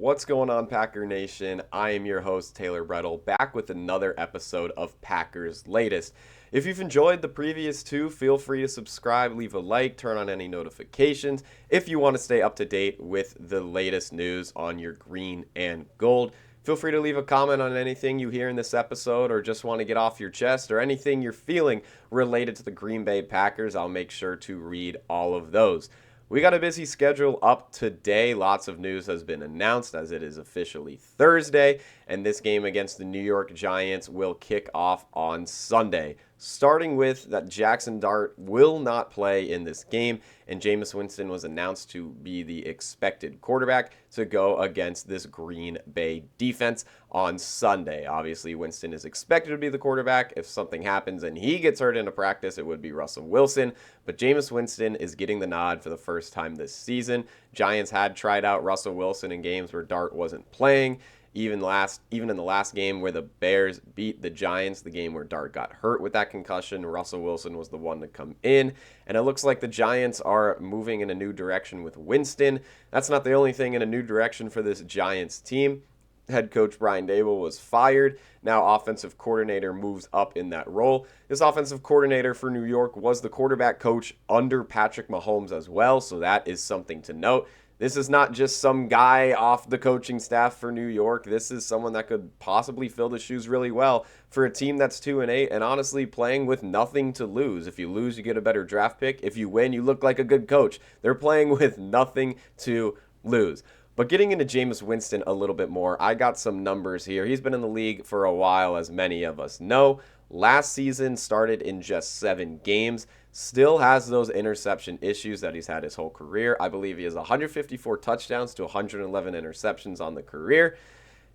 What's going on, Packer Nation? I am your host, Taylor Bretl, back with another episode of Packers Latest. If you've enjoyed the previous two, feel free to subscribe, leave a like, turn on any notifications if you want to stay up to date with the latest news on your green and gold. Feel free to leave a comment on anything you hear in this episode or just want to get off your chest or anything you're feeling related to the Green Bay Packers. I'll make sure to read all of those. We got a busy schedule up today. Lots of news has been announced as it is officially Thursday, and this game against the New York Giants will kick off on Sunday. Starting with that Jackson Dart will not play in this game, and Jameis Winston was announced to be the expected quarterback to go against this Green Bay defense on Sunday. Obviously, Winston is expected to be the quarterback. If something happens and he gets hurt in a practice, it would be Russell Wilson, but Jameis Winston is getting the nod for the first time this season. Giants had tried out Russell Wilson in games where Dart wasn't playing. Even in the last game where the Bears beat the Giants, the game where Dart got hurt with that concussion, Russell Wilson was the one to come in. And it looks like the Giants are moving in a new direction with Winston. That's not the only thing in a new direction for this Giants team. Head coach Brian Daboll was fired. Now offensive coordinator moves up in that role. This offensive coordinator for New York was the quarterback coach under Patrick Mahomes as well, so that is something to note. This is not just some guy off the coaching staff for New York. This is someone that could possibly fill the shoes really well for a team that's 2-8 and honestly playing with nothing to lose. If you lose, you get a better draft pick. If you win, you look like a good coach. They're playing with nothing to lose. But getting into Jameis Winston a little bit more, I got some numbers here. He's been in the league for a while, as many of us know. Last season started in just 7 games. Still has those interception issues that he's had his whole career. I believe he has 154 touchdowns to 111 interceptions on the career.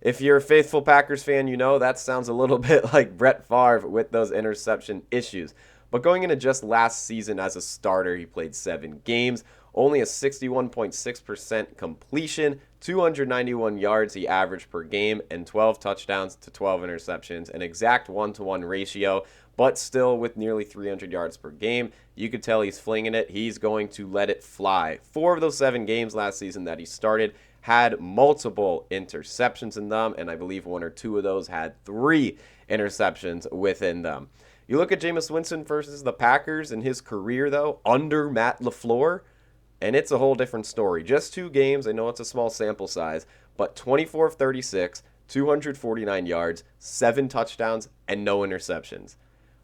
If you're a faithful Packers fan, you know that sounds a little bit like Brett Favre with those interception issues. But going into just last season as a starter, he played 7 games, only a 61.6% completion, 291 yards he averaged per game, and 12 touchdowns to 12 interceptions, an exact 1-to-1 ratio, but still with nearly 300 yards per game. You could tell he's flinging it. He's going to let it fly. 4 of those 7 games last season that he started had multiple interceptions in them, and I believe 1 or 2 of those had 3 interceptions within them. You look at Jameis Winston versus the Packers in his career, though, under Matt LaFleur, and it's a whole different story. Just 2 games. I know it's a small sample size, but 24 of 36, 249 yards, 7 touchdowns, and no interceptions.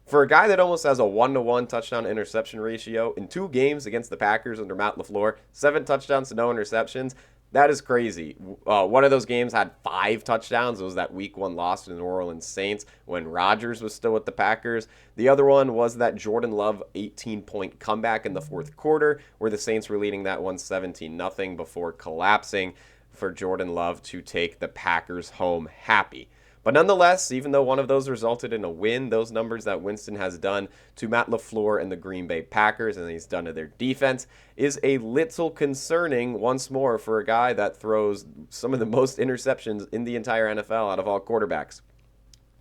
For a guy that almost has a 1-to-1 touchdown interception ratio in 2 games against the Packers under Matt LaFleur, 7 touchdowns to no interceptions, that is crazy. One of those games had 5 touchdowns. It was that week 1 loss to the New Orleans Saints when Rodgers was still with the Packers. The other one was that Jordan Love 18-point comeback in the 4th quarter where the Saints were leading that one 17-0 before collapsing for Jordan Love to take the Packers home happy. But nonetheless, even though one of those resulted in a win, those numbers that Winston has done to Matt LaFleur and the Green Bay Packers, and he's done to their defense, is a little concerning once more for a guy that throws some of the most interceptions in the entire NFL out of all quarterbacks.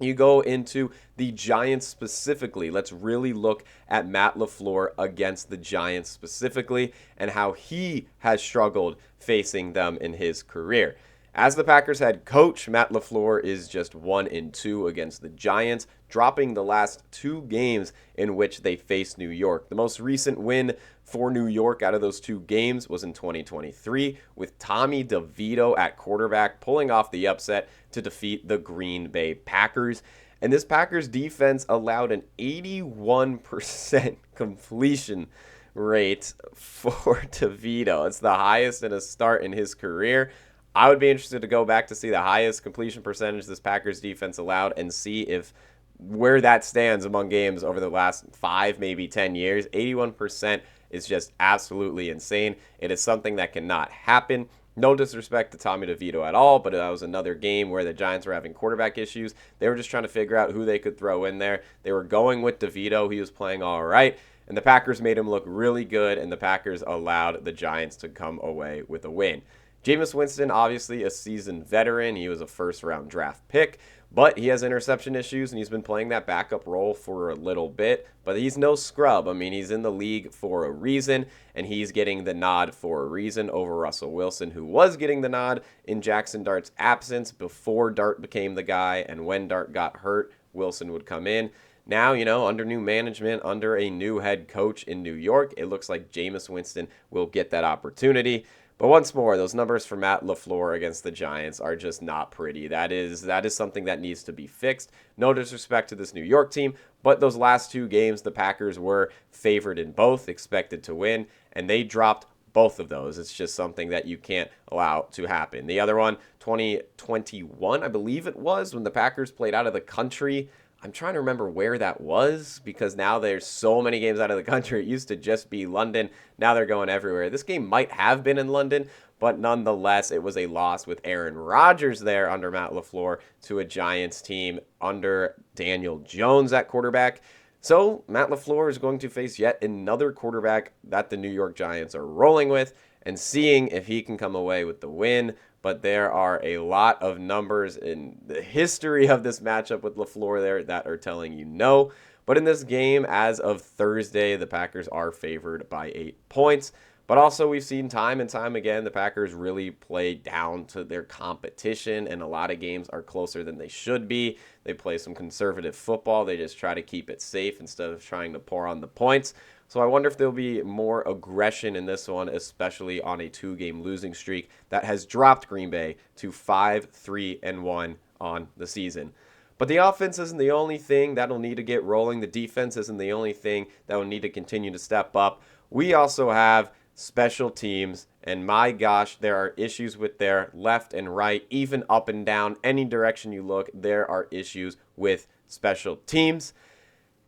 You go into the Giants specifically. Let's really look at Matt LaFleur against the Giants specifically and how he has struggled facing them in his career. As the Packers head coach, Matt LaFleur is just 1-2 against the Giants, dropping the last 2 games in which they faced New York. The most recent win for New York out of those 2 games was in 2023 with Tommy DeVito at quarterback pulling off the upset to defeat the Green Bay Packers. And this Packers defense allowed an 81% completion rate for DeVito. It's the highest in a start in his career. I would be interested to go back to see the highest completion percentage this Packers defense allowed and see if where that stands among games over the last 5, maybe 10 years. 81% is just absolutely insane. It is something that cannot happen. No disrespect to Tommy DeVito at all, but that was another game where the Giants were having quarterback issues. They were just trying to figure out who they could throw in there. They were going with DeVito. He was playing all right, and the Packers made him look really good, and the Packers allowed the Giants to come away with a win. Jameis Winston, obviously a seasoned veteran. He was a first-round draft pick, but he has interception issues, and he's been playing that backup role for a little bit. But he's no scrub. I mean, he's in the league for a reason, and he's getting the nod for a reason over Russell Wilson, who was getting the nod in Jackson Dart's absence before Dart became the guy, and when Dart got hurt, Wilson would come in. Now, under new management, under a new head coach in New York, it looks like Jameis Winston will get that opportunity. But once more, those numbers for Matt LaFleur against the Giants are just not pretty. That is something that needs to be fixed. No disrespect to this New York team, but those last two games, the Packers were favored in both, expected to win, and they dropped both of those. It's just something that you can't allow to happen. The other one, 2021, I believe it was, when the Packers played out of the country. I'm trying to remember where that was because now there's so many games out of the country. It used to just be London. Now they're going everywhere. This game might have been in London, but nonetheless, it was a loss with Aaron Rodgers there under Matt LaFleur to a Giants team under Daniel Jones at quarterback. So Matt LaFleur is going to face yet another quarterback that the New York Giants are rolling with and seeing if he can come away with the win. But there are a lot of numbers in the history of this matchup with LaFleur there that are telling you no. But in this game, as of Thursday, the Packers are favored by 8 points. But also, we've seen time and time again, the Packers really play down to their competition, and a lot of games are closer than they should be. They play some conservative football. They just try to keep it safe instead of trying to pour on the points. So I wonder if there'll be more aggression in this one, especially on a 2-game losing streak that has dropped Green Bay to 5-3-1 on the season. But the offense isn't the only thing that'll need to get rolling. The defense isn't the only thing that will need to continue to step up. We also have special teams, and my gosh, there are issues with their left and right, even up and down. Any direction you look, there are issues with special teams.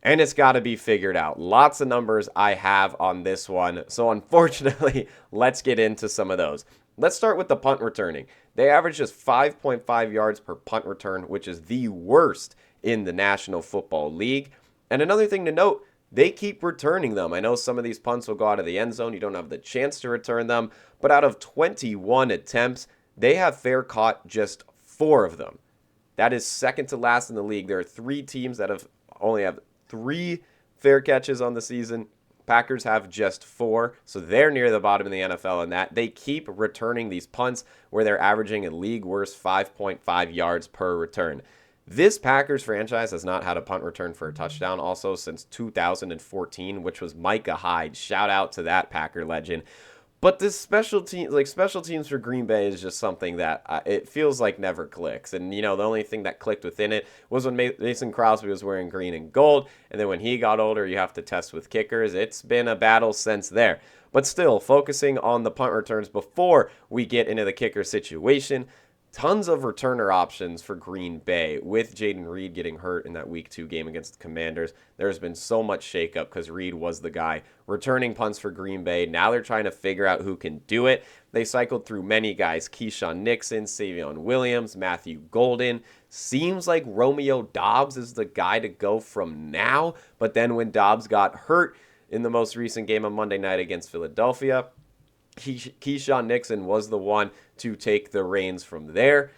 And it's got to be figured out. Lots of numbers I have on this one. So unfortunately, let's get into some of those. Let's start with the punt returning. They average just 5.5 yards per punt return, which is the worst in the National Football League. And another thing to note, they keep returning them. I know some of these punts will go out of the end zone. You don't have the chance to return them. But out of 21 attempts, they have fair caught just 4 of them. That is second to last in the league. There are 3 teams that only have 3 fair catches on the season. Packers have just 4, so they're near the bottom of the NFL in that. They keep returning these punts where they're averaging a league worst 5.5 yards per return. This Packers franchise has not had a punt return for a touchdown also since 2014, which was Micah Hyde. Shout out to that Packer legend. But this special teams for Green Bay is just something that it feels like never clicks. And, the only thing that clicked within it was when Mason Crosby was wearing green and gold. And then when he got older, you have to test with kickers. It's been a battle since there. But still, focusing on the punt returns before we get into the kicker situation, tons of returner options for Green Bay. With Jaden Reed getting hurt in that Week 2 game against the Commanders, there's been so much shakeup because Reed was the guy returning punts for Green Bay. Now they're trying to figure out who can do it. They cycled through many guys: Keyshawn Nixon, Savion Williams, Matthew Golden. Seems like Romeo Doubs is the guy to go from now. But then when Doubs got hurt in the most recent game on Monday night against Philadelphia, Keyshawn Nixon was the one to take the reins from there.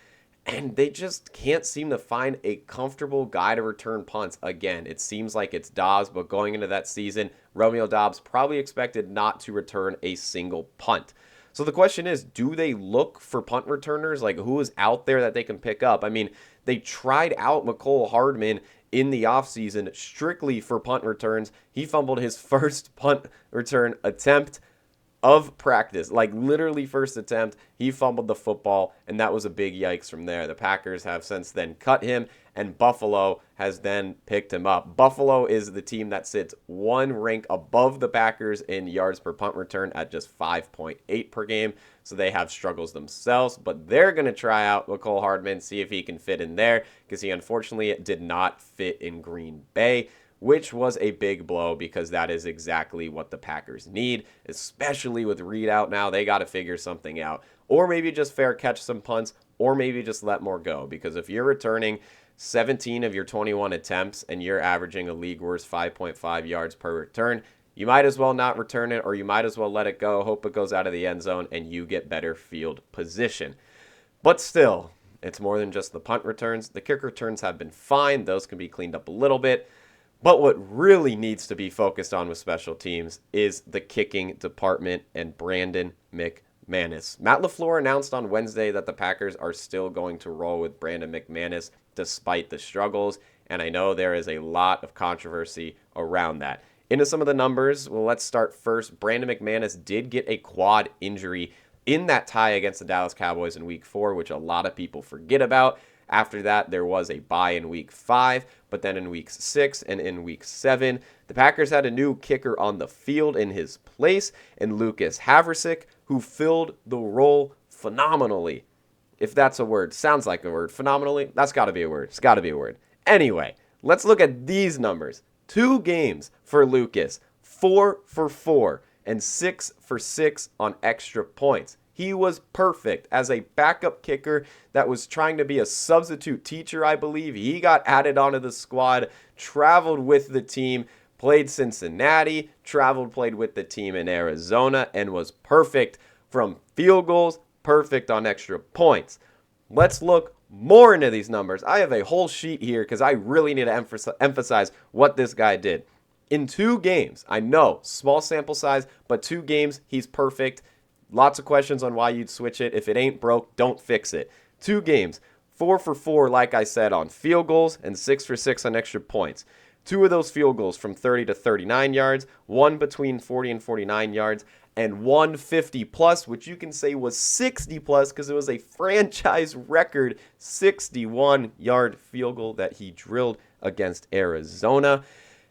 And they just can't seem to find a comfortable guy to return punts. Again, it seems like it's Doubs, but going into that season, Romeo Doubs probably expected not to return a single punt. So the question is, do they look for punt returners? Like, who is out there that they can pick up? I mean, they tried out Mecole Hardman in the offseason strictly for punt returns. He fumbled his first punt return attempt of practice, like literally first attempt. He fumbled the football, and that was a big yikes from there. The Packers have since then cut him, and Buffalo has then picked him up. Buffalo is the team that sits 1 rank above the Packers in yards per punt return at just 5.8 per game, so they have struggles themselves, but they're going to try out Mecole Hardman, see if he can fit in there, because he unfortunately did not fit in Green Bay, which was a big blow because that is exactly what the Packers need, especially with Reed out now. They got to figure something out, or maybe just fair catch some punts, or maybe just let more go, because if you're returning 17 of your 21 attempts and you're averaging a league worst 5.5 yards per return, you might as well not return it, or you might as well let it go, hope it goes out of the end zone, and you get better field position. But still, it's more than just the punt returns. The kick returns have been fine. Those can be cleaned up a little bit. But what really needs to be focused on with special teams is the kicking department and Brandon McManus. Matt LaFleur announced on Wednesday that the Packers are still going to roll with Brandon McManus despite the struggles, and I know there is a lot of controversy around that. Into some of the numbers, well, let's start first. Brandon McManus did get a quad injury in that tie against the Dallas Cowboys in Week 4, which a lot of people forget about. After that, there was a bye in Week 5, but then in Week 6 and in Week 7, the Packers had a new kicker on the field in his place, and Lucas Haversick, who filled the role phenomenally. If that's a word, sounds like a word. Phenomenally, that's got to be a word. It's got to be a word. Anyway, let's look at these numbers. 2 games for Lucas, 4 for 4, and 6 for 6 on extra points. He was perfect as a backup kicker that was trying to be a substitute teacher, I believe. He got added onto the squad, traveled with the team, played Cincinnati, played with the team in Arizona, and was perfect from field goals, perfect on extra points. Let's look more into these numbers. I have a whole sheet here because I really need to emphasize what this guy did. In 2 games, I know, small sample size, but 2 games, he's perfect. Lots of questions on why you'd switch it. If it ain't broke, don't fix it. 2 games, 4 for 4, like I said, on field goals, and 6 for 6 on extra points. 2 of those field goals from 30 to 39 yards, 1 between 40 and 49 yards, and 1 50 plus, which you can say was 60 plus because it was a franchise record 61-yard field goal that he drilled against Arizona.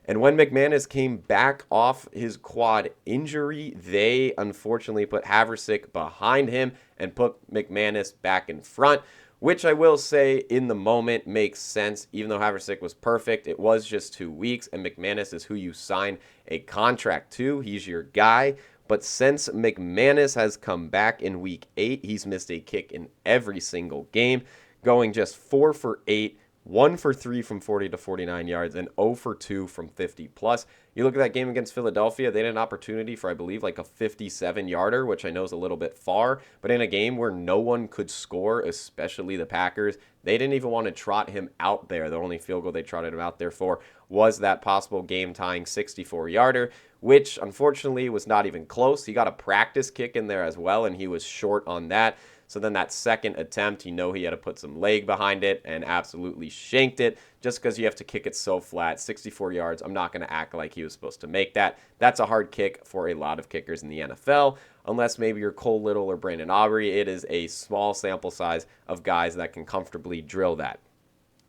And when McManus came back off his quad injury, they unfortunately put Haversick behind him and put McManus back in front, which I will say in the moment makes sense. Even though Haversick was perfect, it was just 2 weeks, and McManus is who you sign a contract to. He's your guy. But since McManus has come back in Week 8, he's missed a kick in every single game, going just 4 for 8, 1 for 3 from 40 to 49 yards, and 0 for 2 from 50 plus. You look at that game against Philadelphia, they had an opportunity for, I believe, like a 57-yarder, which I know is a little bit far, but in a game where no one could score, especially the Packers, they didn't even want to trot him out there. The only field goal they trotted him out there for was that possible game-tying 64-yarder, which unfortunately was not even close. He got a practice kick in there as well, and he was short on that. So then that second attempt, he had to put some leg behind it and absolutely shanked it just because you have to kick it so flat. 64 yards, I'm not going to act like he was supposed to make that. That's a hard kick for a lot of kickers in the NFL, unless maybe you're Cole Little or Brandon Aubrey. It is a small sample size of guys that can comfortably drill that.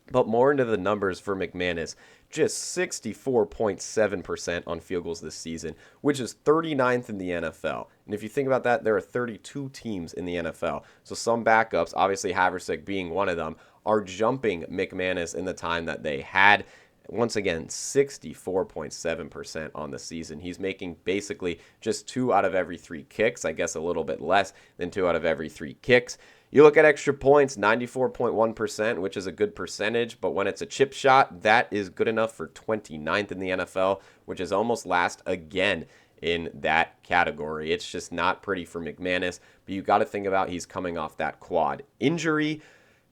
But more into the numbers for McManus, just 64.7% on field goals this season, which is 39th in the NFL. And if you think about that, there are 32 teams in the NFL. So some backups, obviously Haversick being one of them, are jumping McManus in the time that they had. Once again, 64.7% on the season. He's making basically just 2 out of every 3 kicks. I guess a little bit less than 2 out of every 3 kicks. You look at extra points, 94.1%, which is a good percentage, but when it's a chip shot, that is good enough for 29th in the NFL, which is almost last again in that category. It's just not pretty for McManus, but you got to think about he's coming off that quad injury,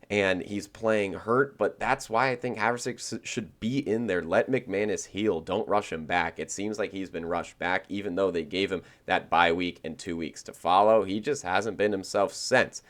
and he's playing hurt, but that's why I think Haversick should be in there. Let McManus heal. Don't rush him back. It seems like he's been rushed back, even though they gave him that bye week and 2 weeks to follow. He just hasn't been himself since.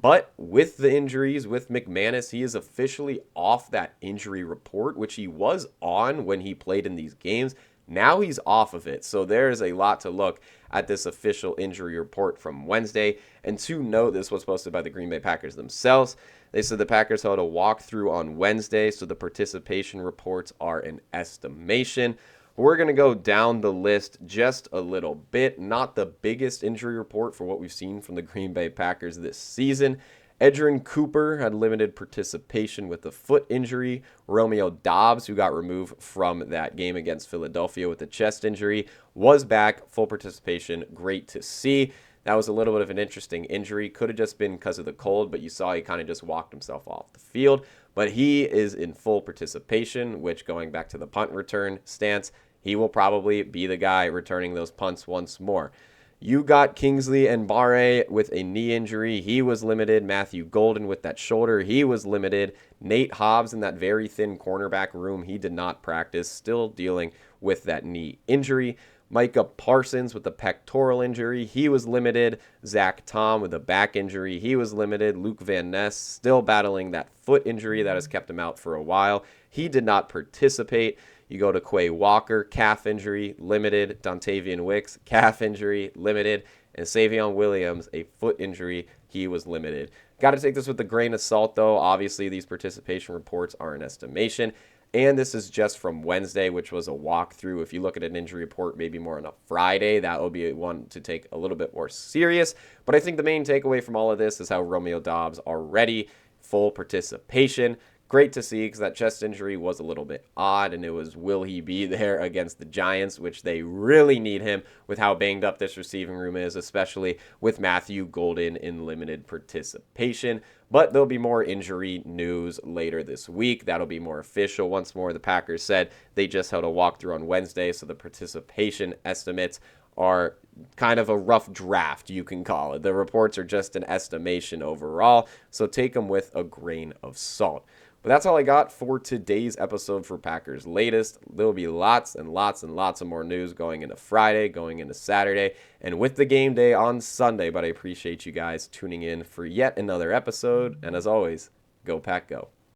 But with the injuries, with McManus, he is officially off that injury report, which he was on when he played in these games. Now he's off of it. So there's a lot to look at this official injury report from Wednesday. And to note, this was posted by the Green Bay Packers themselves. They said the Packers held a walkthrough on Wednesday, so the participation reports are an estimation. We're going to go down the list just a little bit. Not the biggest injury report for what we've seen from the Green Bay Packers this season. Edgerrin Cooper had limited participation with a foot injury. Romeo Doubs, who got removed from that game against Philadelphia with a chest injury, was back, full participation. Great to see. That was a little bit of an interesting injury. Could have just been because of the cold, but you saw he kind of just walked himself off the field. But he is in full participation, which, going back to the punt return stance, he will probably be the guy returning those punts once more. You got Kingsley and Barre with a knee injury. He was limited. Matthew Golden with that shoulder. He was limited. Nate Hobbs in that very thin cornerback room. He did not practice. Still dealing with that knee injury. Micah Parsons with a pectoral injury. He was limited. Zach Tom with a back injury. He was limited. Luke Van Ness still battling that foot injury that has kept him out for a while. He did not participate. You go to Quay Walker, calf injury, limited. Dontavian Wicks, calf injury, limited. And Savion Williams, a foot injury, he was limited. Got to take this with a grain of salt, though. Obviously, these participation reports are an estimation. And this is just from Wednesday, which was a walkthrough. If you look at an injury report maybe more on a Friday, that will be one to take a little bit more serious. But I think the main takeaway from all of this is how Romeo Doubs already full participation. Great to see, because that chest injury was a little bit odd, and it was, will he be there against the Giants, which they really need him with how banged up this receiving room is, especially with Matthew Golden in limited participation. But there'll be more injury news later this week. That'll be more official. Once more, the Packers said they just held a walkthrough on Wednesday, so the participation estimates are kind of a rough draft, you can call it. The reports are just an estimation overall, so take them with a grain of salt. But that's all I got for today's episode for Packers Latest. There will be lots and lots and lots of more news going into Friday, going into Saturday, and with the game day on Sunday. But I appreciate you guys tuning in for yet another episode. And as always, go Pack Go.